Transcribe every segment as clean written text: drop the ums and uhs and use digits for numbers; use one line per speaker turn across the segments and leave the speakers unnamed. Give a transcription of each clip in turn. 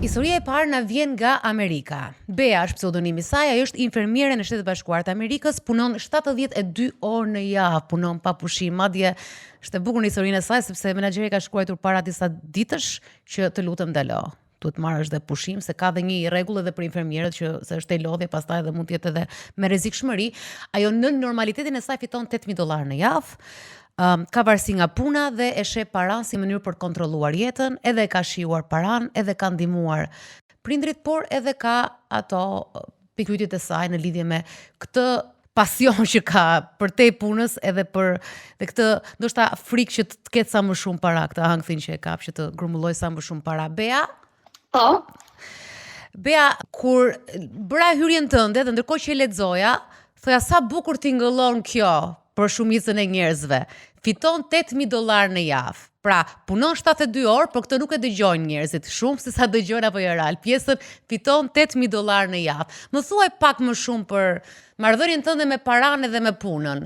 Historia e parë na vjen nga Amerika. Bea është pseudonimi i saj, ajo është infermiere në Shtetet Bashkuara të Amerikës, punon 72 orë në javë, punon pa pushim. Madje është e bukur në historinë e saj sepse menaxheri ka shkruar para disa ditësh që të lutem ndalo. Duhet marrësh dhe pushim, se ka dhe një rregull edhe për infermierët që se është e lodhje, pastaj edhe mund të jetë edhe me rrezikshmëri. Ajo në normalitetin e saj fiton $8,000 në javë. Ka varësi nga puna dhe e sheh paran si mënyrë për të kontrolluar jetën, edhe ka shijuar paran, edhe ka ndihmuar prindrit, por edhe ka ato pikpyetjet e saj në lidhje me këtë pasion që ka për te punës, edhe për dhe këtë ndoshta frikë që të ketë sa më shumë para, këtë hangthin që e kap që të grumulloj sa më shumë para. Bea, kur bëra hyrjen tënde dhe ndërkohë që e lexoja, thoja sa bukur tingëllon kjo për shumicën e njerëzve. Fiton $8,000 në javë. Pra, punon 72 orë, por këtë nuk e dëgjojnë njerëzit shumë se sa dëgjojnë apo real. Pjesën fiton $8,000 në javë. Më thuaj pak më shumë për marrëdhënien tënde me paranë dhe me punën.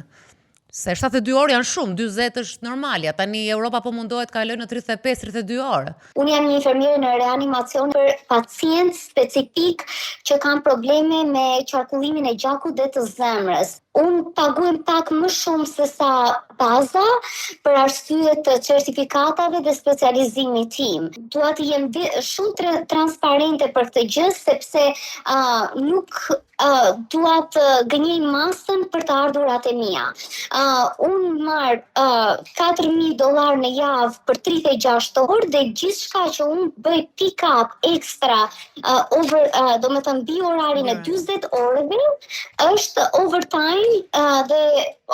Se 72 orë janë shumë, 40 është normalja. Tani Europa po mundohet të kalojë në 35-32 orë.
Unë jam një infermiere në reanimacion për pacient specifik që kanë probleme me qarkullimin e gjakut dhe të zemrës. Unë paguem pak më shumë se sa baza për arsye të certifikatave dhe specializimit tim. Dua të jem shumë transparente për këtë gjë sepse nuk dua të gënjej masën për të ardhurat e mia. Unë marr $4,000 në javë për 36 orë dhe gjithçka që unë bëj pick up ekstra domethënë mbi orarin e 40 orëve është overtime dhe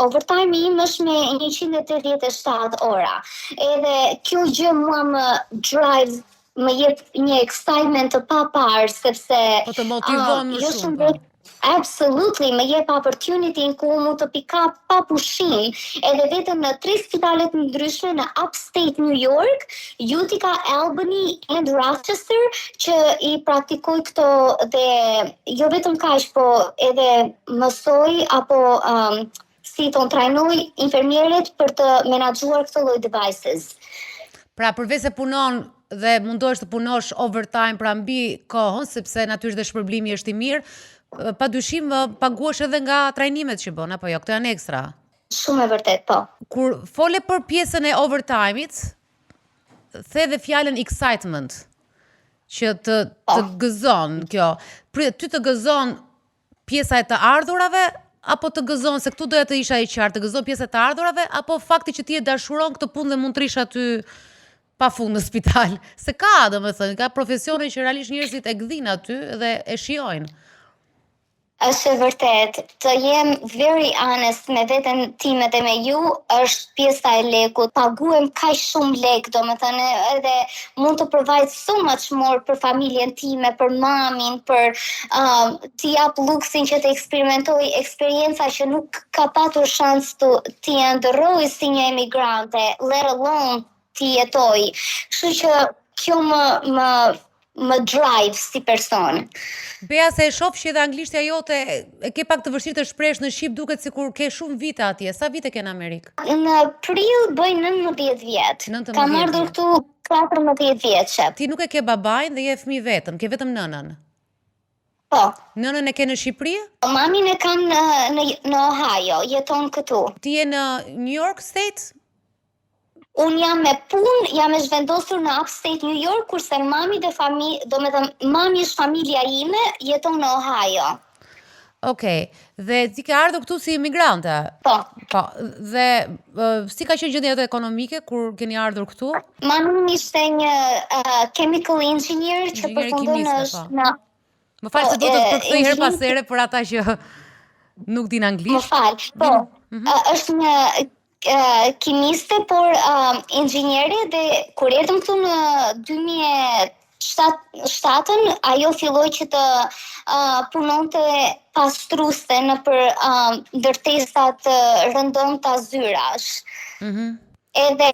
overtime im është me 187 ora. Edhe kjo gjë mua më drive, më jep një excitement të papar sepse
Po të motivon më shumë.
Absolutely, më jep opportunity ku mund të pick up pa pushim, edhe vetëm në 3 spitalet ndryshme në upstate New York, Utica, Albany and Rochester, që i praktikoj këto dhe jo vetëm kaq, po edhe mësoj apo si ton trajnoj infermierët për të menaxhuar këto lloj devices.
Pra përveç se punon dhe mundohesh të punosh overtime pra mbi kohën, sepse natyrisht dhe shpërblimi është i mirë, padyshim paguhesh edhe nga trajnimet që bën, apo jo, këto janë ekstra.
Shumë e vërtet, po.
Kur fole për pjesën e overtime-it, the dhe fjalën excitement, që të gëzon kjo. Ty të gëzon pjesa e të ardhurave, apo të gëzon, se këtu doja të isha e qartë, të gëzon pjesa e të ardhurave, apo fakti që ti e dashuron këtë punë dhe mund të rish aty pa fund në spital. Se ka, domethënë, ka profesione që realisht njerëzit e gdhin aty dhe e shijojnë.
Është e vërtet, të jem very honest me veten time dhe me ju, është pjesa e lekut. Paguem kaq shumë lek, domethënë edhe mund të provide so much more për familjen time, për mamin, për t'i jap luksin që të eksperimentoj eksperienca që nuk ka patur shans t'i ndërroj si një emigrante, let alone t'i jetoj. Kështu që kjo më drive si person.
Bea, se e shoh që edhe anglishtja jote e ke pak të vështirë të shpresh në shqip, duket sikur ke shumë vite atje. Sa vite ke në Amerikë?
Në prill bëj 19 vjet. Kam ardhur këtu 14 vjeçe.
Ti nuk e ke babain dhe je fëmijë vetëm, ke vetëm nënën.
Po.
Nënën e ke në Shqipëri?
Mamin e kam në Ohio, jeton këtu.
Ti je në New York State?
Unë jam me punë, jam e zhvendosur në upstate New York, kurse mami dhe domethënë mami është familja ime, jeton në Ohio.
Okej, dhe ti ke ardhur këtu si imigrante?
Po.
Dhe si ka qenë gjendja jote ekonomike kur keni ardhur këtu?
Mami ishte një chemical engineer që përfundon në...
Më falë se do të përkthej her pas here për ata që nuk din anglisht.
Më falë, po. Është një kimiste, por inxhiniere, dhe kur erdhëm këtu në 2007, ajo filloi që të punonte pastruese në për ndërtesa të rëndomta zyrash. edhe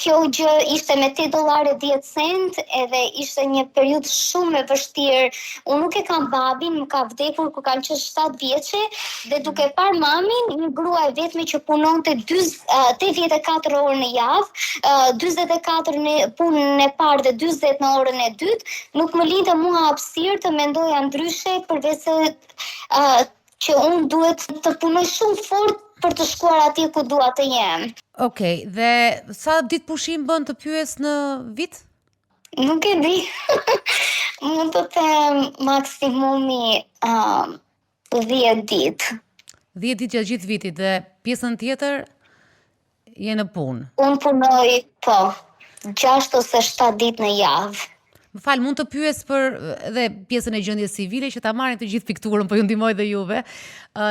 kjo gjë ishte me $8.10 edhe ishte një periudhë shumë e vështirë. Unë nuk e kam babin, më ka vdekur kur kam qenë 7 vjeçe dhe duke parë mamin, një grua e vetme që punonte 84 orë në javë, 44 në punën e parë dhe 40 në orën e dytë, nuk më linte mua hapësirë të mendoja ndryshe përveç se që unë duhet të punoj shumë fort për të shkuar atje ku dua të jem.
Okej, dhe sa ditë pushim bën të pyes në vit?
Nuk e di. Mund të them maksimumi 10 ditë.
10 ditë gjatë gjithë vitit dhe pjesën tjetër je në punë.
Unë punoj, 6 ose 7 ditë në javë.
Më fal, mund të pyes për edhe pjesën e gjendjes civile që ta marrin të gjithë pikturën, po ju ndihmoj dhe juve.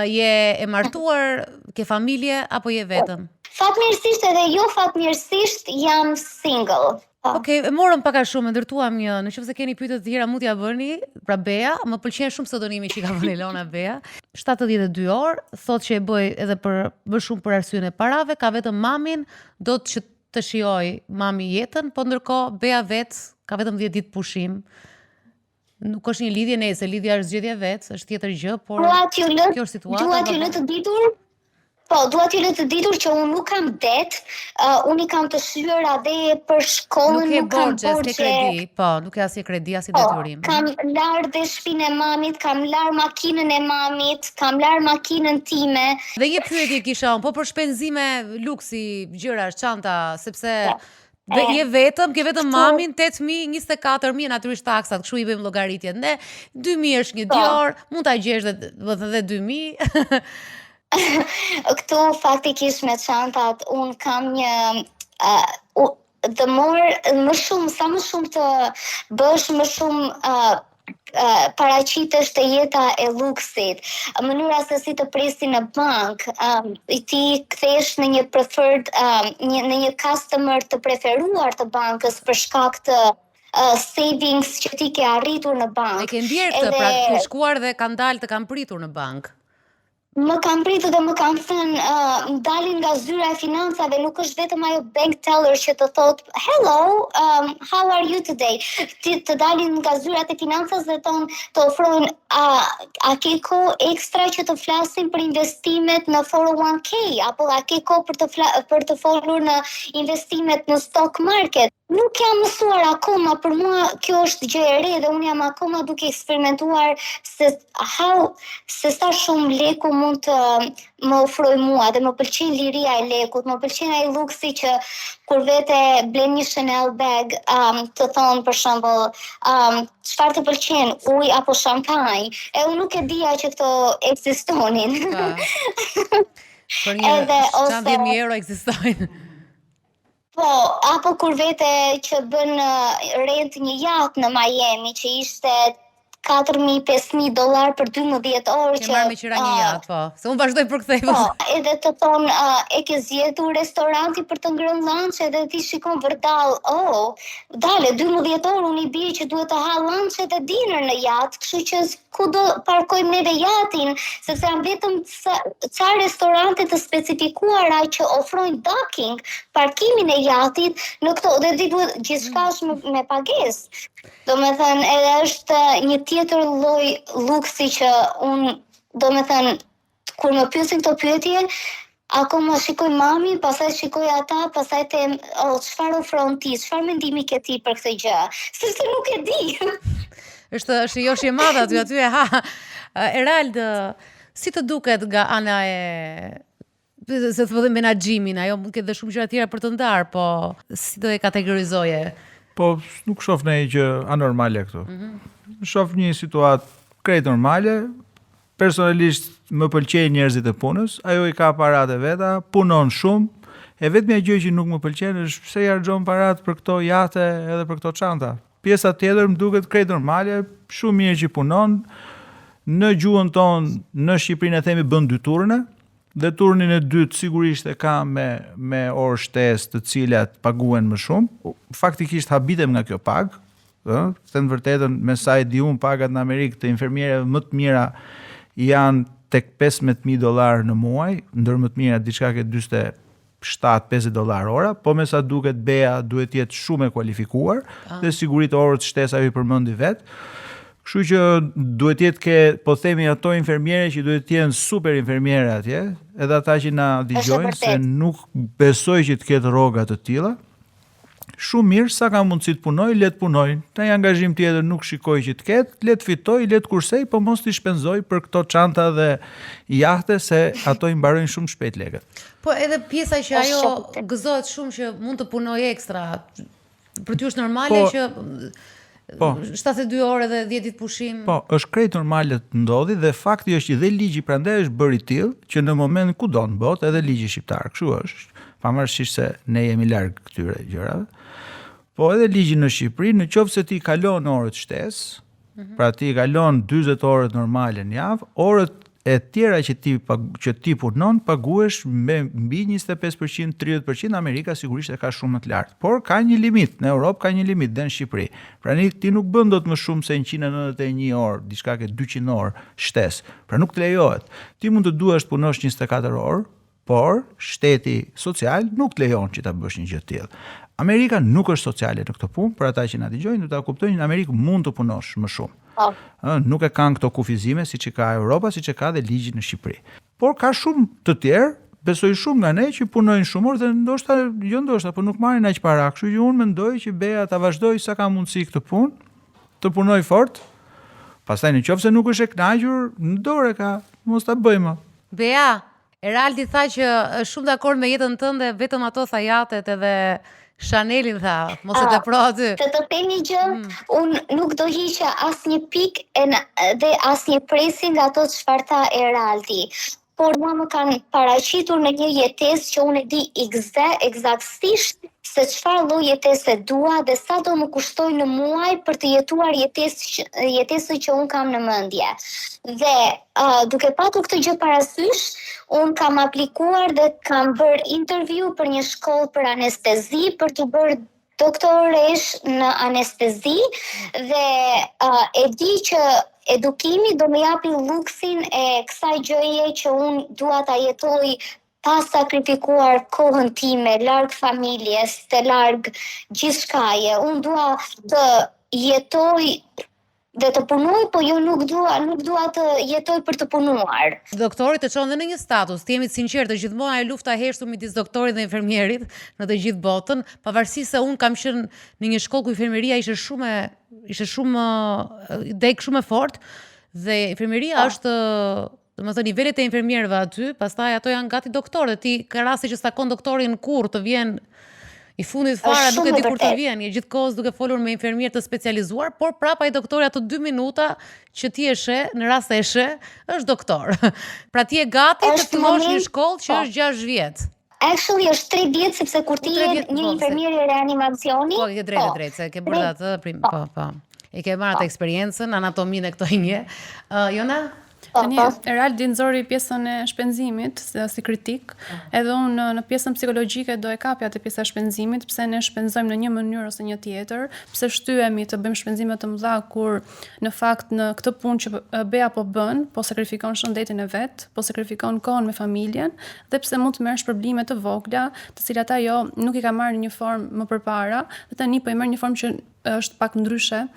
Je e martuar, ke familje apo je vetëm?
Fatmirësisht edhe jo fatmirësisht jam single.
Okej, e morëm pak a shumë, ndërtuam një, nëse keni pyetje të tjera mund t'ja bëni. Pra Bea, më pëlqen shumë pseudonimi që ka vënë Elona Bea. 72 orë, thotë që e bëj edhe më shumë për arsyeën e parave, ka vetëm mamin, do të shijoj mami jetën, po ndërkohë Bea vetë ka vetëm 10 ditë pushim. Nuk është një lidhje nëse lidhja është zgjedhja vetë, është tjetër gjë, por kjo është situata.
Dua t'ju lë të ditur? Po, dua t'ju lë të ditur që unë nuk kam det, unë i kam të shyer adhe për shkollën, nuk kam borxhe.
Nuk ke kredi, po, nuk ke asnjë kredi, asnjë detyrim.
Kam larë dhe shtëpinë e mamit, kam larë makinën e mamit, kam larë makinën time.
Dhe një pyetje kisha unë, po për shpenzime luksi, gjërash, çanta, sepse je vetëm, ke vetëm mamin, 8.000, 24.000 natyrisht taksat, kështu i bëjmë llogaritjet. Ne 2.000 është një dior, mund ta gjesh edhe 2.000.
Këtu faktikisht me çantat unë kam një më shumë të bësh më shumë paraqitesh të jeta e luksit, mënyra se si të presi në bank, ti kthesh në një preferred, në një customer të preferuar të bankës për shkak të savings që ti ke arritur në bank.
E ke ndjerë këtë, pra ke shkuar dhe kanë dalë të kanë pritur në bank.
Më kam pritur dhe më kam thënë më dalin nga zyra e financave, nuk është vetëm ajo bank teller që të thot hello, how are you today? Të dalin nga zyrat e financave dhe të ofrojnë a ke kohë ekstra që të flasim për investimet në 401k apo a ke kohë për të folur në investimet në stock market. Nuk jam mësuar akoma, për mua kjo është gjë e re dhe unë jam akoma duke eksperimentuar se sa shumë leku mund të më ofroj mua dhe më pëlqen liria e lekut, më pëlqen ai luksi që kur vete blen një Chanel bag, të thonë për shembull, çfarë të pëlqen, ujë apo shampanjë. E unë nuk e dija që këto ekzistonin.
Për një 10.000 euro ekzistojnë.
Po, apo kur vete që bën rent një yacht në Miami që ishte $4.000-5.000 për 12 orë.
Që marrë me qira një jatë, po. Se unë vazhdoj për kthej.
Po, edhe të thonë, e ke zgjedhur restoranti për të ngrënë lunch edhe ti shikon vërdall, dale, 12 orë unë i bie që duhet të ha lunch edhe dinner në jatë, kështu që ku do parkojmë neve jatin, sepse janë vetëm ca restorante të specifikuara që ofrojnë docking, parkimin e jatit në këto, dhe ti duhet gjithçka është me pagesë. Domethënë, edhe është një tjetër lloj luksi që unë, domethënë, kur më pyesin këto pyetje, akoma shikoj mami, pastaj shikoj ata, pastaj them, çfarë ofron ti, çfarë mendimi ke ti për këtë gjë? Sepse nuk e di.
Është joshje e madhe aty e ha. Erald, si të duket nga ana se të them menaxhimin, ajo mund të ketë shumë gjëra tjera për të ndarë, po si do e kategorizoje?
Po nuk shoh ne gjë anormale këtu. Shoh një situatë krejt normale. Personalisht më pëlqejnë njerëzit e punës, ajo i ka paratë veta, punon shumë. E vetmja gjë që nuk më pëlqen është pse i harxhon paratë për këto jate edhe për këto çanta. Pjesa tjetër më duket krejt normale, shumë mirë që punon. Në gjuhën tonë, në Shqipërinë e themi bën dy turne, dhe turnin e dytë sigurisht e ka me orë shtesë të cilat paguhen më shumë. Faktikisht habitem nga kjo pagë, thënë vërtetën, me sa e di unë pagat në Amerikë të infermierëve më të mira janë tek $15.000 në muaj, ndër më të mira diçka ke $7-50 ora, po me sa duket Bea duhet jetë shumë e kualifikuar dhe siguritë orët shtesa ju përmendi vet. Kështu që duhet jetë po themi ato infermiere që duhet të jenë super infermiere atje, edhe ata që na dëgjojnë se nuk besoj që të ketë rroga të tilla. Shumë mirë, sa ka mundësi të punoj, le të punoj. Taj angazhim tjetër nuk shikoj që të ketë, le të fitoj, le të kursej, po mos t'i shpenzoj për këto çanta dhe jahte se ato i mbarojnë shumë shpejt lekët.
Po edhe pjesa që ajo gëzohet shumë që mund të punoj ekstra. Për ty është normale që 72 orë dhe 10 ditë pushim.
Po, është krejt normale të ndodhi dhe fakti është që dhe ligji prandaj është bërë i tillë që në moment kudo në botë edhe ligji shqiptar, kështu është. Pavarësisht se ne jemi larg këtyre gjërave. Po edhe ligji në Shqipëri, në qoftë se ti kalon orët shtesë, pra ti kalon 40 orët normale në javë, orët e tjera që ti punon paguhesh me mbi 25%, 30%, Amerika sigurisht e ka shumë më të lartë. Por ka një limit, në Europë ka një limit dhe në Shqipëri. Pra ti nuk bën dot më shumë se 191 orë, diçka ke 200 orë shtesë. Pra nuk të lejohet. Ti mund të duash të punosh 24 orë, por shteti social nuk të lejon që ta bësh një gjë të tillë. Amerika nuk është sociale në këtë punë, për ata që na dëgjojnë, do ta kuptojnë, në Amerikë mund të punosh më shumë. Nuk e kanë këto kufizime siç e ka Europa, siç e ka dhe ligji në Shqipëri. Por ka shumë të tjerë, besoj shumë nga ne që punojnë shumë orë dhe po nuk marrin aq para. Kështu që unë mendoj që Bea ta vazhdoj sa ka mundësi këtë punë, të punoj fort. Pastaj nëse nuk është e kënaqur, në dorë ka, mos ta bëjmë.
Bea, Eraldi tha që është shumë dakord me jetën tënde, vetëm ato thajatet edhe Chanelin tha, mos e tepro aty.
Të them një gjë, unë nuk do hiqja asnjë pikë dhe asnjë presi nga ato çfarë tha Eraldi. Por mua më kanë paraqitur në një jetesë që unë e di eksaktësisht se çfarë lloj jetese dua dhe sa do më kushtoj në muaj për të jetuar jetesën që unë kam në mendje. Dhe duke patur këtë gjë parasysh, unë kam aplikuar dhe kam bërë intervju për një shkollë për anestezi për të bërë doktoresh në anestezi dhe e di që edukimi do më japi luksin e kësaj gjëje që unë dua ta jetoj pa sakrifikuar kohën time, larg familjes, të larg gjithçkaje. Unë dua të jetoj dhe të punoj, po jo nuk dua të jetoj për të punuar.
Doktori të çon dhe në një status, të jemi të sinqertë, gjithmonë ajo lufta e heshtur midis doktorit dhe infermierit në të gjithë botën, pavarësisht se unë kam qenë në një shkollë ku infermieria ishte shumë dek shumë e fortë dhe infermieria është domethënë nivelet e infermierëve aty, pastaj ato janë gati doktorë, ti ka raste që stakon doktorin kurrë të vjen i fundit fare, nuk e di kur të vjen, je gjithkohës duke folur me infermier të specializuar, por prapa ai doktori ato 2 minuta që ti e sheh, në rast se e sheh, është doktor. Pra ti je gati të fillosh një shkollë që është 6 vjet.
Actually është 3 vjet sepse kur ti je një infermier i reanimacioni,
po, ke drejt, se ke bërë atë po. E ke marrë atë eksperiencën, anatominë e këto i nje. Jona?
Tani, Eraldi nxori pjesën e shpenzimit si kritik, edhe unë në pjesën psikologjike do e kapja të pjesa e shpenzimit, pse ne shpenzojmë në një mënyrë ose një tjetër, pse shtyhemi të bëjmë shpenzime të mëdha kur në fakt në këtë punë që Bea po bën, po sakrifikon shëndetin e vet, po sakrifikon kohën me familjen, dhe pse mund të merresh probleme të vogla, të cilat ajo nuk i ka marrë në një formë më përpara, dhe tani po i merr një formë që është pak ndryshe.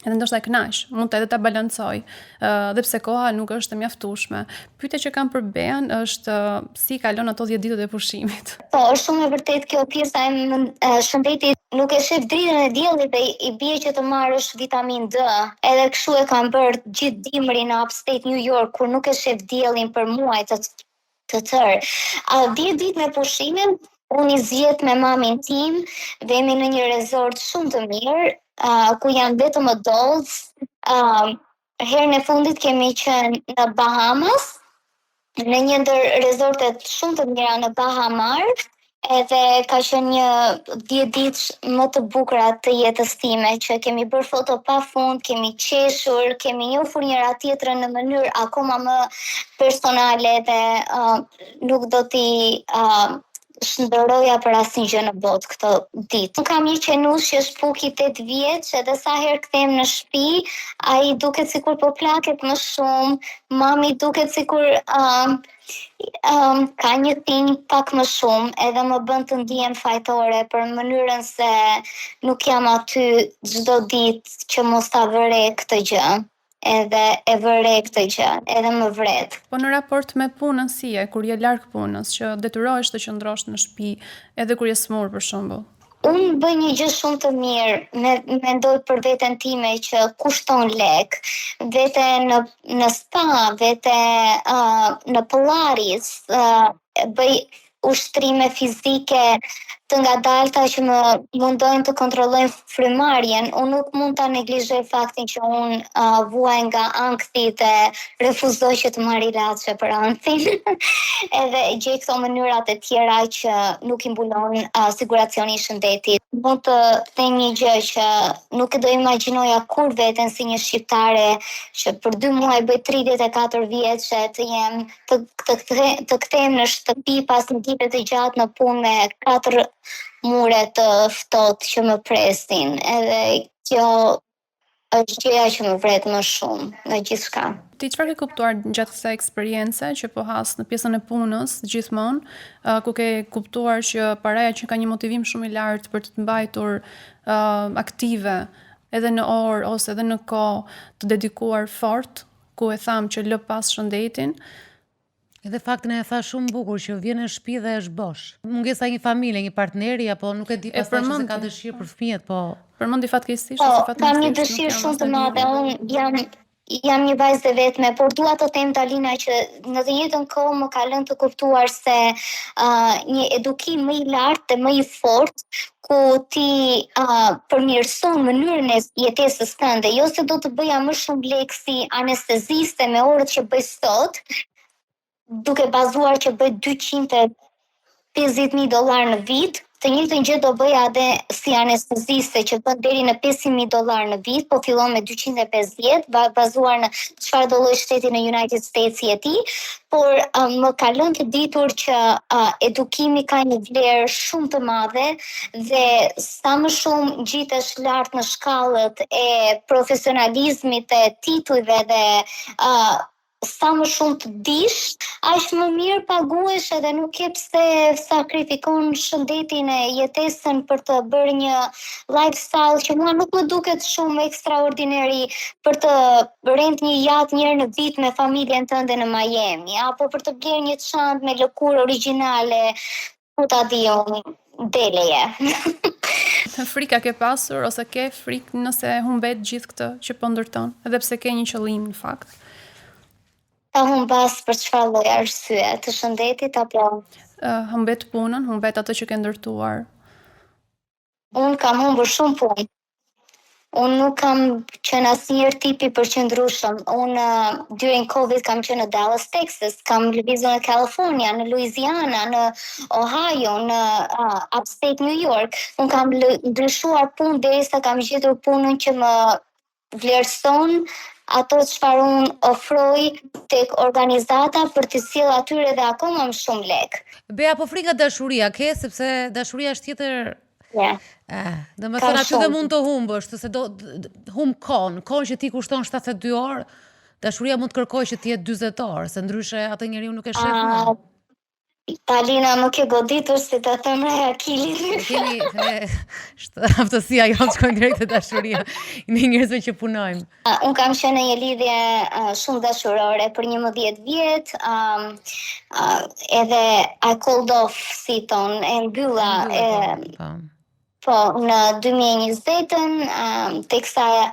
Edhe ndoshta e kënaq, mund të edhe ta balancoj, dhe pse koha nuk është e mjaftueshme. Pyetja që kam për Bean është si kalon ato 10 ditët e pushimit.
Po, është shumë e vërtet kjo pjesa e shëndetit, nuk e shef dritën e diellit dhe i bie që të marrësh vitamin D. Edhe kështu e kam bërë gjithë dimrin në upstate New York kur nuk e shef diellin për muaj të tërë. 10 ditë me pushimin, unë i zgjedh me mamin tim, dhe jemi në një resort shumë të mirë, ku janë vetëm adults. Herën e fundit kemi qenë në Bahamas, në një ndër resortet shumë të mira në Bahamar, edhe ka qenë një 10 ditë më të bukura të jetës time, që kemi bërë foto pafund, kemi qeshur, kemi njohur njëra tjetrën në mënyrë akoma më personale dhe nuk do t'i shndërroja për asnjë gjë në botë këtë ditë. Unë kam një qenush që është Puki 8 vjeç, edhe sa herë kthehem në shtëpi, ai duket sikur po plaket më shumë, mami duket sikur ka një tinj pak më shumë, edhe më bën të ndihem fajtore për mënyrën se nuk jam aty çdo ditë që mos ta vëre këtë gjë. Edhe e vëre këtë gjë, edhe më vret.
Po në raport me punën si e, kur je larg punës, që detyrohesh të qëndrosh në shtëpi, edhe kur je smur për shembull.
Unë bëj një gjë shumë të mirë, mendoj për veten time që kushton lek, vete në spa, vete në Pilates, bëj ushtrime fizike të ngadalta që më mundojnë të kontrollojnë frymarrjen. Unë nuk mund ta neglizhoj faktin që unë vuaj nga ankthi dhe refuzoj që të marr ilaçe për ankthin. Edhe gjej këto mënyrat e tjera që nuk i mbulon siguracioni i shëndetit. Mund të them një gjë që nuk e do imagjinoja kur veten si një shqiptare që për 2 muaj bëj 34 vjeçe të kthehem në shtëpi pas një ditë të gjatë në punë me 4 mure të ftohtë që më presin. Edhe kjo është gjëja që më vret më shumë në gjithçka.
Ti çfarë ke kuptuar gjatë kësaj eksperience që po has në pjesën e punës gjithmonë, ku ke kuptuar që paraja që ka një motivim shumë i lartë për të mbajtur aktive edhe në orë ose edhe në kohë të dedikuar fort, ku e tham që lë pas shëndetin.
Edhe faktin e tha shumë bukur që vjen në shtëpi dhe është bosh. Mungesa një familje, një partneri apo nuk e di pastaj se ka dëshirë për fëmijët, po
përmendi fatkeqësisht ose fatkeqësisht.
Kam një dëshirë shumë të madhe. Unë jam një vajzë e vetme, por dua të them Dalina që në të njëjtën kohë më ka lënë të kuptuar se një edukim më i lartë dhe më i fortë ku ti përmirëson mënyrën e jetesës tënde, jo se do të bëja më shumë lek si anesteziste me orët që bëj sot, duke bazuar që bëj $250,000 në vit, të njëjtën gjë do bëja edhe si anesteziste që bën deri në $500,000 në vit, po fillon me 250, bazuar në çfarë do lloj shteti në United States je ti, por më ka lënë të ditur që edukimi ka një vlerë shumë të madhe dhe sa më shumë ngjitesh lart në shkallët e profesionalizmit, e titujve dhe sa më shumë të dish, aq më mirë paguhesh edhe nuk ke pse sakrifikon shëndetin e jetesën për të bërë një lifestyle që mua nuk më duket shumë ekstraordinary për të rent një yacht një herë në vit me familjen tënde në Miami, apo për të blerë një çantë me lëkurë origjinale, ku ta di unë, deleje.
Frika ke pasur ose ke frikë nëse humbet gjithë këtë që po ndërton, edhe pse ke një qëllim në fakt?
Ta humbas për çfarë lloj arsye, të shëndetit apo
humbet punën, humbet atë që ke ndërtuar.
Unë kam humbur shumë punë. Unë nuk kam qenë asnjëherë tipi përqendrueshëm. Unë during COVID kam qenë në Dallas, Texas, kam lëvizur në California, në Louisiana, në Ohio, në upstate New York. Unë kam ndryshuar punë derisa kam gjetur punën që më vlerëson ato çfarë unë ofroj tek organizata për të sjellë atyre dhe akoma më shumë lek.
Bea, po frika dashuria ke, sepse dashuria është tjetër. Do më thënë aty dhe mund të humbësh, se do humb kohën që ti kushton 72 orë, dashuria mund të kërkoj që ti jetë 40 orë, se ndryshe atë njeriu nuk e sheh më.
Talina më ke goditur si të them re Akilin.
Kemi aftësia jonë shkojnë drejt te dashuria, ne njerëzve që punojmë.
Unë kam qenë në një lidhje shumë dashurore për 11 vjet, edhe I called off si ton, e mbylla po në 2020-ën, teksa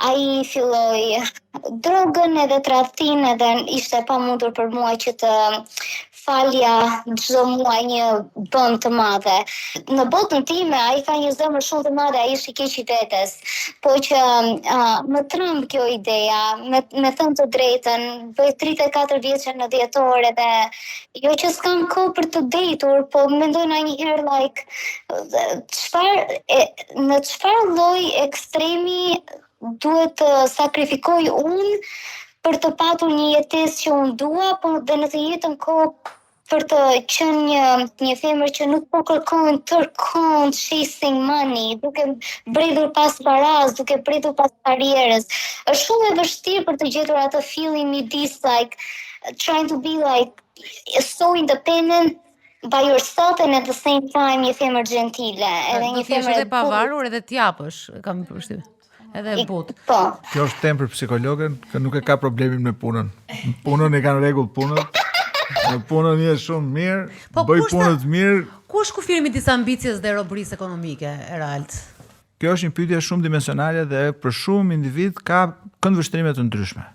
ai filloi drogën edhe tradhtin edhe ishte pamundur për mua që të falja çdo muaj një bëm të madhe. Në botën time ai ka një zemër shumë të madhe, ai është i keq i vetes, po që më tremb kjo ideja, me thënë të drejtën, bëj 34 vjeçë në dhjetor edhe jo që s'kam kohë për të dejtur, po mendoj ndonjëherë në çfarë lloj ekstremi duhet të sakrifikoj unë për të patur një jetesë që unë dua, po dhe në të njëjtën kohë për të qenë një femër që nuk po kërkon tërkohën chasing money, duke bredhur pas paras, duke bredhur pas karrierës. Është shumë e vështirë për të gjetur atë feeling midis like trying to be like so independent by yourself and at the same time një femër gentile, edhe një femër
e pavarur edhe t'japësh, kam përshtypjen. Edhe e butë.
Po.
Kjo është temë për psikologen, që nuk e ka problemin me punën. Punën e kanë rregull punën. Në punën je shumë mirë, bëj punën të mirë.
Ku është kufiri midis ambicjes dhe robërisë ekonomike, Erald?
Kjo është një pyetje shumë dimensionale dhe për shumë individ ka këndvështrime të ndryshme.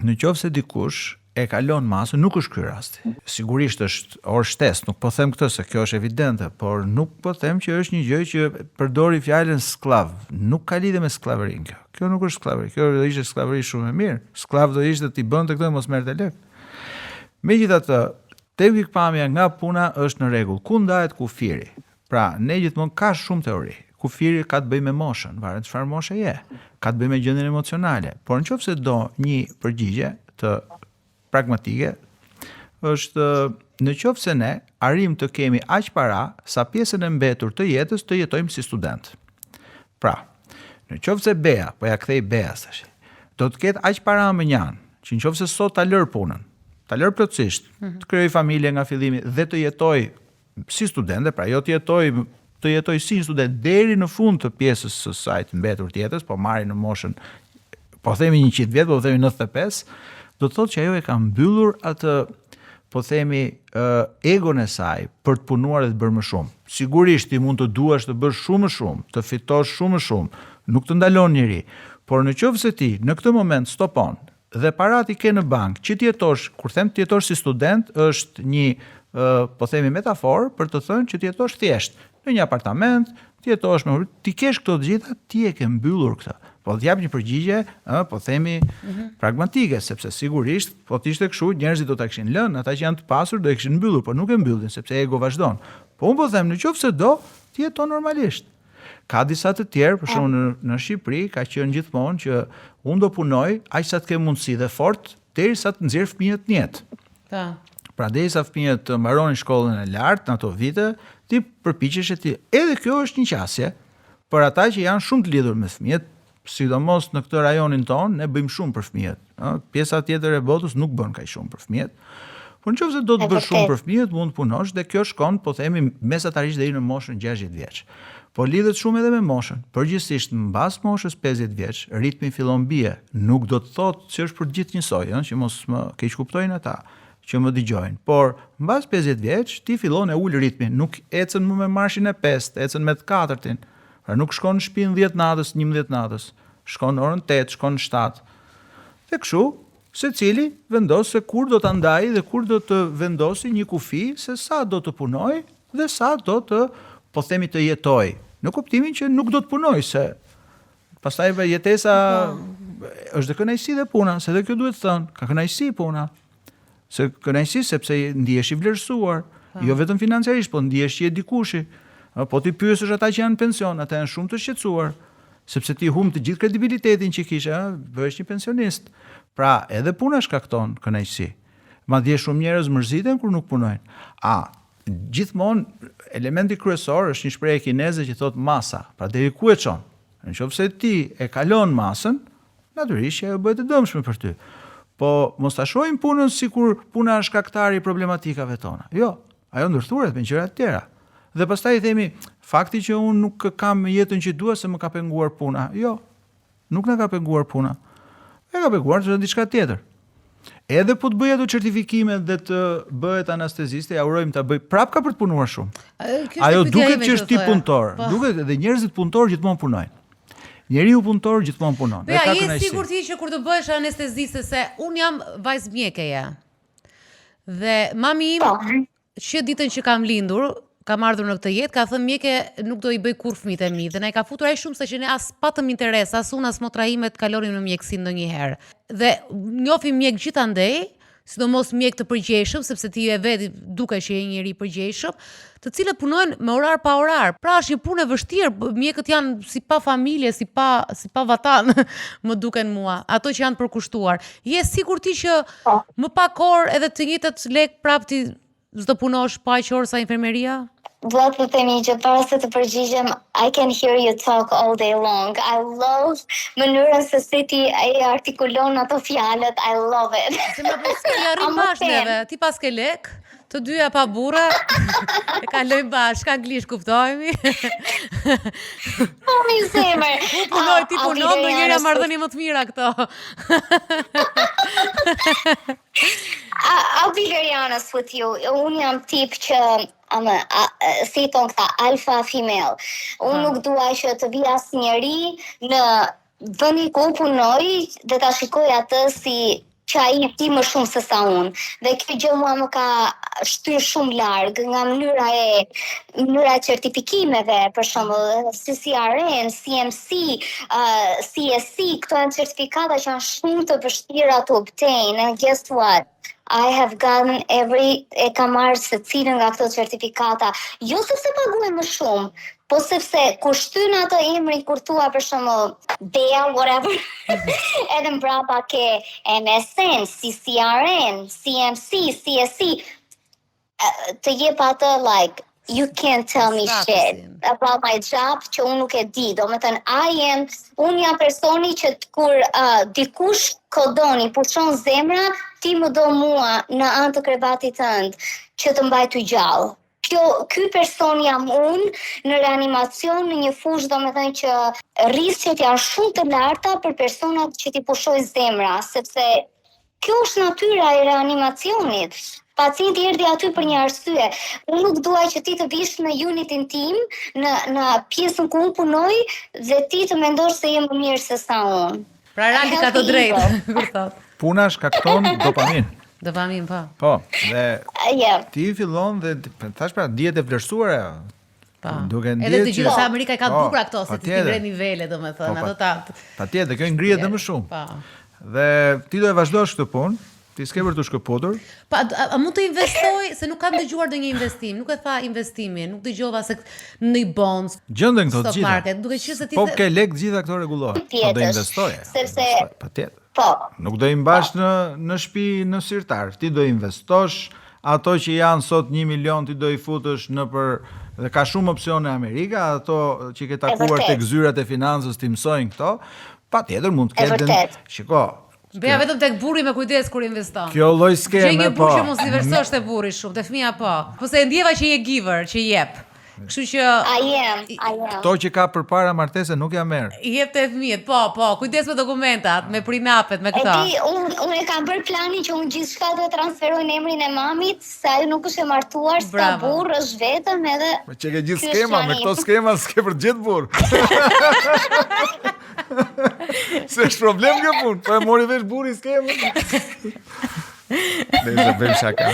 Në qoftë se dikush e kalon masën, nuk është ky rasti. Sigurisht është orë shtesë, nuk po them këtë se kjo është evidente, por nuk po them që është një gjë që përdori fjalën sklav. Nuk ka lidhje me skllavërinë kjo. Kjo nuk është skllavëri. Kjo do ishte skllavëri shumë e mirë. Sklav do ishte ti bënte këtë mos merrte lek. Megjithatë, tek pikpamja nga puna është në rregull. Ku ndahet kufiri? Pra, ne gjithmonë ka shumë teori. Kufiri ka të bëjë me moshën, varet çfarë moshe je. Ka të bëjë me gjendjen emocionale. Por nëse do një përgjigje të pragmatike, është në qoftë se ne arrim të kemi aq para sa pjesën e mbetur të jetës të jetojmë si student. Pra, në qoftë se Bea, po ja kthej Beas tash, do të ketë aq para më njan, që në qoftë se sot ta lër punën, ta lër plotësisht, të krijoj familje nga fillimi dhe të jetoj si studente, pra jo të jetoj si student deri në fund të pjesës së saj të mbetur të jetës, po marri në moshën, po themi 100 vjet, po themi 95, do të thotë që ajo e ka mbyllur atë, po themi, egon e saj për të punuar dhe të bërë më shumë. Sigurisht ti mund të duash të bësh shumë më shumë, të fitosh shumë më shumë, nuk të ndalon njëri, por në qoftë se ti në këtë moment stopon dhe parat i ke në bank, që ti jetosh, kur them ti jetosh si student, është një, po themi, metafor për të thënë që ti jetosh thjesht në një apartament, ti jetosh me ti kesh këto të gjitha, ti e ke mbyllur këtë. Po të jap një përgjigje, po themi pragmatike, sepse sigurisht, po të ishte kështu, njerëzit do ta kishin lënë, ata që janë të pasur do e kishin mbyllur, por nuk e mbyllin sepse ego vazhdon. Po unë po them, në qoftë se do, ti jeton normalisht. Ka disa të tjerë, për shembull në Shqipëri, ka qenë gjithmonë që unë do punoj aq sa të kem mundësi dhe fort derisa të nxjerr fëmijët në jetë.
Ta.
Pra derisa fëmijët të mbaronin shkollën e lartë në ato vite, ti përpiqesh ti. Edhe kjo është një qasje për ata që janë shumë të lidhur me fëmijët. Sidomos në këtë rajonin ton, ne bëjmë shumë për fëmijët. Pjesa tjetër e botës nuk bën kaq shumë për fëmijët. Por nëse do të bësh shumë për fëmijët, mund të punosh dhe kjo shkon, po themi, mesatarisht deri në moshën 60 vjeç. Po lidhet shumë edhe me moshën. Përgjithsisht mbas moshës 50 vjeç, ritmi fillon bie. Nuk do të thotë që është për gjithë njësoj, që mos më keq kuptojnë ata që më dëgjojnë. Por mbas 50 vjeç ti fillon e ul ritmin, nuk ecën më me marshin e 5, ecën me të 4-tin. Pra nuk shkon në shtëpi në 10 natës, 11 natës, shkon në orën 8, shkon në 7. Dhe kështu, secili vendos se kur do ta ndajë dhe kur do të vendosi një kufi se sa do të punoj dhe sa do të, po themi, të jetoj. Në kuptimin që nuk do të punoj, se pastaj jetesa është dhe kënaqësi dhe puna, se dhe kjo duhet thënë, ka kënaqësi puna. Se kënaqësi sepse ndihesh i vlerësuar, jo vetëm financiarisht, po ndihesh që je dikushi. Po ti pyesësh ata që janë pension, ata janë shumë të shqetësuar, sepse ti humb të gjithë kredibilitetin që kishe, bëhesh një pensionist. Pra, edhe puna shkakton kënaqësi. Madje shumë njerëz mërziten kur nuk punojnë. Gjithmonë elementi kryesor është një shprehje kineze që thot masa, pra deri ku e çon. Nëse ti e kalon masën, natyrisht ajo bëhet e dëmshme për ty. Po mos ta shohim punën sikur puna është shkaktari i problematikave tona. Jo, ajo ndërthuret me gjëra të tjera. Dhe pastaj i themi, fakti që unë nuk kam jetën që dua se më ka penguar puna. Jo, nuk na ka penguar puna. E ka penguar që diçka tjetër. Edhe po të bëj ato certifikime dhe të bëhet anesteziste, ja urojmë ta bëj, prap ka për të punuar shumë. Ajo duket që është tip punëtor. Duket edhe njerëzit punëtor gjithmonë punojnë. Njeriu punëtor gjithmonë punon.
Ja, je sigurt që kur të bëhesh anesteziste, se un jam vajzë mjekeje. Dhe mami im, që ditën që kam lindur, kam ardhur në këtë jetë, ka thënë mjeke nuk do i bëj kur fëmijët e mi, dhe na i ka futur aq shumë se që ne as patëm interes, as unë as motra ime të kalonim në mjekësi ndonjëherë. Dhe njohim mjek gjithandej sidomos mjek të përgjegjshëm, sepse ti e vetë duke që je një njeri përgjegjshëm, të cilët punojnë me orar pa orar. Pra është një punë e vështirë, mjekët janë si pa familje, si pa vatan, më duken mua, ato që janë përkushtuar. Je sigurt ti që më pak orë edhe të njëjtat lek prap ti s'do punosh pa orë sa infermeria?
Vllai të themi që para se të përgjigjem, I can hear you talk all day long. I love mënyrën se si ti e artikulon ato fjalët. I love it.
Se më s'ke arrim bashkë neve, ti pas ke lek, të dyja pa burra, e kalojmë bashkë, anglisht kuptojmë.
Po mi zemër.
Punoj, ti punon, do njëra marrëdhënie më të mira këto.
I'll be very honest with you. Unë jam tip që si thon këta, alpha female. Unë nuk dua që të vi asnjëri në vendin ku punoj dhe ta shikoj atë si që ai ti më shumë se sa unë. Dhe kjo gjë mua më ka shtyr shumë larg nga mënyra e certifikimeve, për shembull, CCRN, CMC, CSC, këto janë certifikata që janë shumë të vështira të obtain. And guess what? I have gotten e kam marrë se cilën nga këto certifikata, jo sepse paguaj më shumë, po sepse kur shtyn atë emrin kur thua për shembull Bea whatever, edhe mbrapa ke MSN, CCRN, CMC, CSC, të jep atë like you can't tell me shit about my job që unë nuk e di. Do me thënë, unë jam personi që kur dikush kodoni, pushon zemra, ti më do mua në anë të krevatit tënd që të mbaj të gjallë. Ky person jam unë në reanimacion në një fushë, do me thënë që rrisjet janë shumë të larta për personat që ti pushoj zemra, sepse kjo është natyra e reanimacionit. Pacienti erdhi aty për një arsye. Unë nuk dua që ti të vish në unitin tim, në pjesën ku unë punoj, dhe ti të mendosh se je më mirë se sa unë.
Pra Raldi ka të drejtë.
Puna shkakton dopamin.
Dopamin, po.
Po, dhe ti fillon dhe thash pra dihet e vlerësuar ajo. Duke
edhe të gjithë sa Amerika ka të bukura këto, se ti ngre nivele, domethënë, ato ta.
Patjetër, kjo ngrihet edhe më shumë.
Po.
Dhe ti do e vazhdosh këtë punë. Ti s'ke për të shkëputur?
A mund të investoj, se nuk kam dëgjuar ndonjë investim, nuk e tha investimin, nuk dëgjova se në bonds.
Gjenden këto të gjitha.
Duke qenë se ti
po ke lek gjitha këto rregullohen. Po do investoje.
Sepse
patjetër.
Po.
Nuk do i mbash në shtëpi në sirtar. Ti do investosh ato që janë sot 1 milion, ti do i futësh dhe ka shumë opsione Amerika, ato që ke takuar tek zyrat e financës ti mësojnë këto. Patjetër mund të ketë. Shiko.
Beja vetëm tek burri me kujdes kur investon.
Kjo lloj skeme, po.
Gjej një burr që mos i versosh te burri shumë, te fëmia po. Po se e ndjeva që je giver, që jep. Kështu që
I am.
Kto që ka përpara martese nuk ja merr.
I jep te fëmijët, po, kujdes me dokumentat, me prinapet, me këto.
E di, unë e kam bërë planin që unë gjithçka do të transferoj në emrin e mamit, se ai nuk është e martuar, sa burr është vetëm edhe.
Me që ke gjithë skema, me këto skema s'ke për gjithë burr. Se është problem kjo punë, po e mori vesh burri skemën. Nëse bëjmë shaka.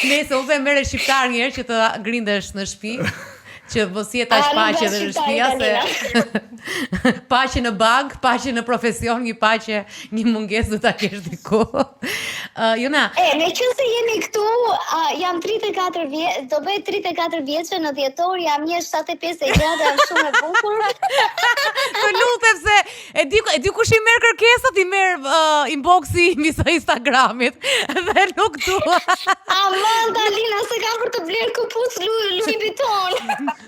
Nëse u merre shqiptar një herë që të grindesh në shtëpi, që mos jetë as paqe në shtëpia, se paqe në bank, paqe në profesion, një mungesë do ta kesh diku. Jona.
Në qoftë se jemi këtu, jam 34 vjeç, do bëj 34 vjeçë në dhjetor, jam 1.75 e gjatë, jam shumë e bukur.
Të lutem se e di kush i merr kërkesat, i merr inboxi mbi Instagramit dhe nuk dua.
Aman Dalina, se kam për të bler këpucë Louis Vuitton.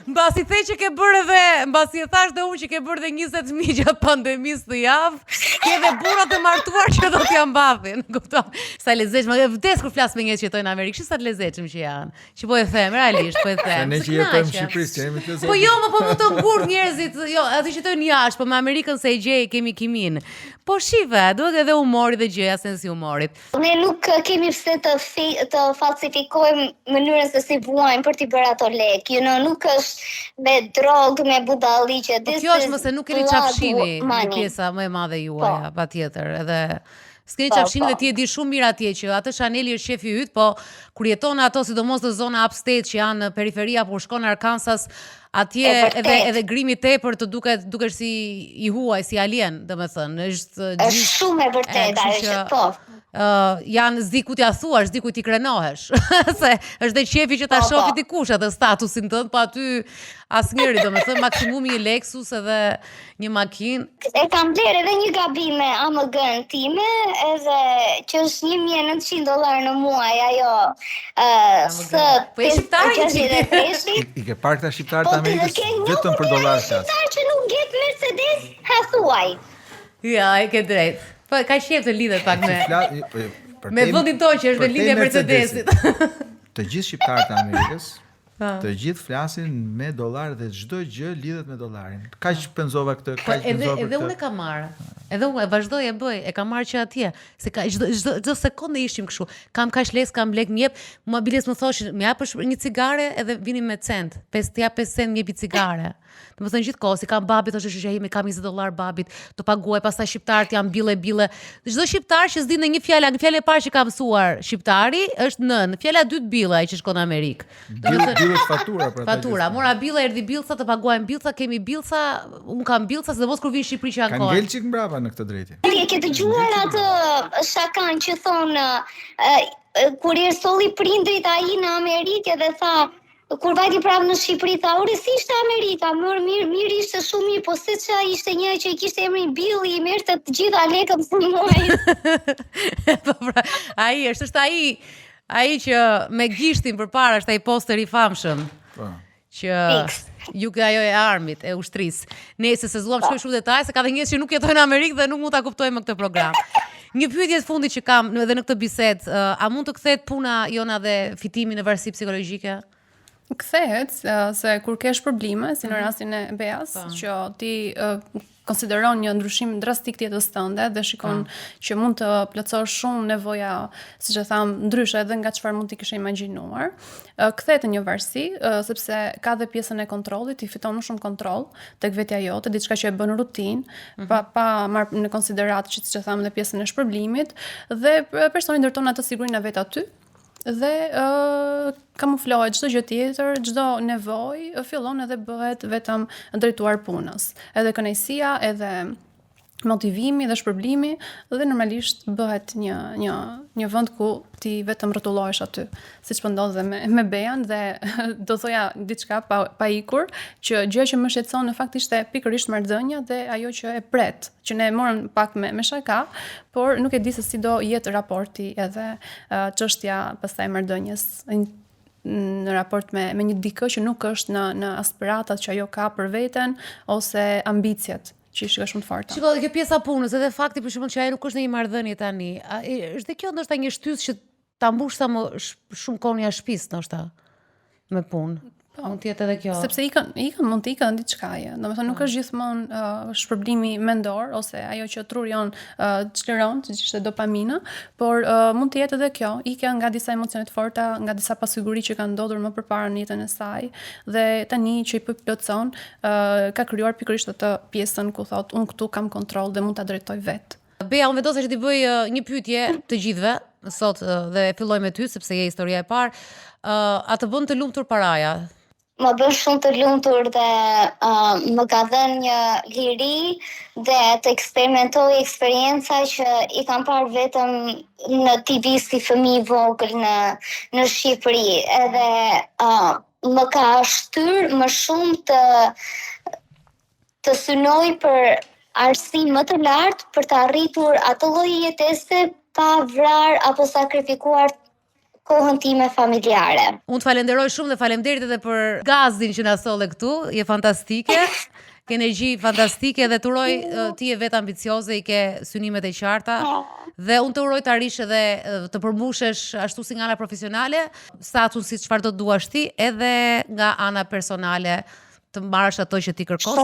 Mbasi the që ke bërë edhe, mbasi e thash dhe unë që ke bërë dhe 20.000 gjatë pandemisë të javë, ke dhe burra të martuar që do t'ja mbafin, kupton? Sa lezetshëm, më vdes kur flas me njerëz që jetojnë në Amerikë, sa të lezetshëm që janë. Që po e them, realisht, po e them.
Ne që jetojmë në Shqipëri, jemi të lezetshëm.
Po jo, po më të ngurt njerëzit, jo, aty që jetojnë jashtë, po me Amerikën se e gjej kemi kimin. Po shive, duhet edhe humori dhe gjëja sensi humorit.
Ne nuk kemi pse të falsifikojmë mënyrën se si vuajmë për t'i bërë ato lek. Nuk është me drogë, me budalliqe.
Po kjo është mëse nuk keni qafshini një pjesa më e madhe juaja, patjetër. Edhe S'keni qafshin dhe ti e di shumë mirë atje që atë Chaneli është shefi yt, po kur jeton ato sidomos në zona upstate që janë në periferia, por shkon në Arkansas, atje edhe grimi tepër të dukesh si i huaj, si alien, domethënë,
është shumë e vërtetë ajo që po.
Janë s'di ku t'ja thuash, s'di ku t'i krenohesh. Se është dhe qefi që ta shofi dikush atë statusin tënd, po aty asnjëri, domethënë maksimumi një Lexus edhe një makinë.
E kam bler edhe një gabim me AMG-n time, edhe që është $1.900 në muaj, ajo
Po e shqiptari
I ke parë këta shqiptarë të Amerikës vetëm për dollar flas.
Shqiptar që nuk gjet Mercedes, ha thuaj.
Ja, e ke drejt. Po ka qef të lidhet pak me vendin tonë që është në lidhje Mercedesit.
Të gjithë shqiptarët e Amerikës, të gjithë flasin me dollar dhe çdo gjë lidhet me dollarin. Kaq penzova këtë, kaq penzova këtë.
Edhe unë e kam marrë. Edhe unë e vazhdoj e bëj, e kam marrë që atje, se ka çdo sekondë ishim kështu. Kam kaq lek, kam blek më jep, mua biles më thoshin, më japësh një cigare edhe vini me cent. 5 cent më jepi cigare. Domethënë gjithkohë, si kam babit, thoshte shoqja ime, kam $20 babit, të paguaj, pastaj shqiptarët janë bille. Çdo shqiptar që s'di në një fjalë e parë që ka mësuar shqiptari është nën, fjala e dytë billa ai që shkon në Amerikë.
Billës fatura për ata.
Fatura, mora billa, erdhi billsa, të paguajmë billsa, kemi billsa, un kam billsa, sidomos kur vin në Shqipëri që janë kohë.
Kanë ngel çik mbrapa në këtë drejtim.
E ke dëgjuar atë shakan që thonë kur i solli prindrit ai në Amerikë dhe tha kur vajti prapë në Shqipëri, tha, ore, si ishte Amerika, mirë ishte shumë mirë, po se që ishte një që i kishte emrin Billy, i merrte të gjitha lekët për muaj.
Po pra, ai është ai që me gishtin përpara është ai poster i famshëm.
Po.
Që ajo e armit, e ushtrisë. Nëse se zgjuam shkoj shumë detaj, se ka dhe njerëz që nuk jetojnë në Amerikë dhe nuk mund ta kuptojnë më këtë program. Një pyetje të fundit që kam edhe në këtë bisedë, a mund të kthehet puna jona dhe fitimi në varësi psikologjike?
Kthehet, se kur kesh probleme, si në rastin e Beas, që ti konsideron një ndryshim drastik të jetës tënde dhe shikon që mund të plotësosh shumë nevoja, siç e tham, ndryshe edhe nga çfarë mund t'i kishe imagjinuar. Kthehet në një varësi, sepse ka dhe pjesën e kontrollit, ti fiton më shumë kontroll tek vetja jote, diçka që e bën rutinë, pa marrë në konsiderat që siç e tham dhe pjesën e shpërblimit, dhe personi ndërton atë sigurinë e vet aty. Dhe kamuflohet çdo gjë tjetër, çdo nevojë fillon edhe bëhet vetëm drejtuar punës. Edhe kënaqësia, edhe motivimi dhe shpërblimi dhe normalisht bëhet një vend ku ti vetëm rrotullohesh aty, siç po ndodh me Bean dhe do thoja diçka pa ikur, që gjë që më shqetëson në fakt ishte pikërisht marrëdhënia dhe ajo që e pret, që ne morëm pak me shaka, por nuk e di se si do jetë raporti edhe çështja pastaj marrëdhënies në raport me një dikë që nuk është në aspiratat që ajo ka për veten ose ambicjet që ishte shumë të forta.
Shiko, kjo pjesa punës, edhe fakti për shembull që ai nuk është në një marrëdhënie tani. Është kjo ndoshta një shtys që ta mbush sa më shumë kohë jashtë shtëpisë ndoshta me punë. Mund të jetë edhe kjo.
Sepse mund të ikën diçkaje. Domethënë nuk është gjithmonë shpërblimi mendor ose ajo që trurion çliron, siç ishte dopamina, por mund të jetë edhe kjo, ikja nga disa emocione të forta, nga disa pasiguri që kanë ndodhur më përpara në jetën e saj dhe tani që i plotson ka krijuar pikërisht atë pjesën ku thotë unë këtu kam kontroll dhe mund ta drejtoj vet.
Bea, unë vendosa që t'i bëj një pyetje të gjithëve sot dhe filloj me ty sepse je historia e parë. A të bën të lumtur paraja?
Më bën shumë të lumtur dhe më ka dhënë një liri dhe të eksperimentoj eksperienca që i kam parë vetëm në TV si fëmijë vogël në Shqipëri. Edhe më ka shtyr më shumë të synoj për arsim më të lartë për të arritur atë lloj jetese pa vrar apo sakrifikuar kohën time familjare.
Unë të falenderoj shumë dhe faleminderit edhe për gazin që na solle këtu, je fantastike. Ke energji fantastike dhe të uroj ti je vetë ambicioze, i ke synimet e qarta dhe unë të uroj të arrish edhe të përmbushesh ashtu si nga ana profesionale, status si çfarë do duash ti, edhe nga ana personale të marrësh ato që ti kërkon.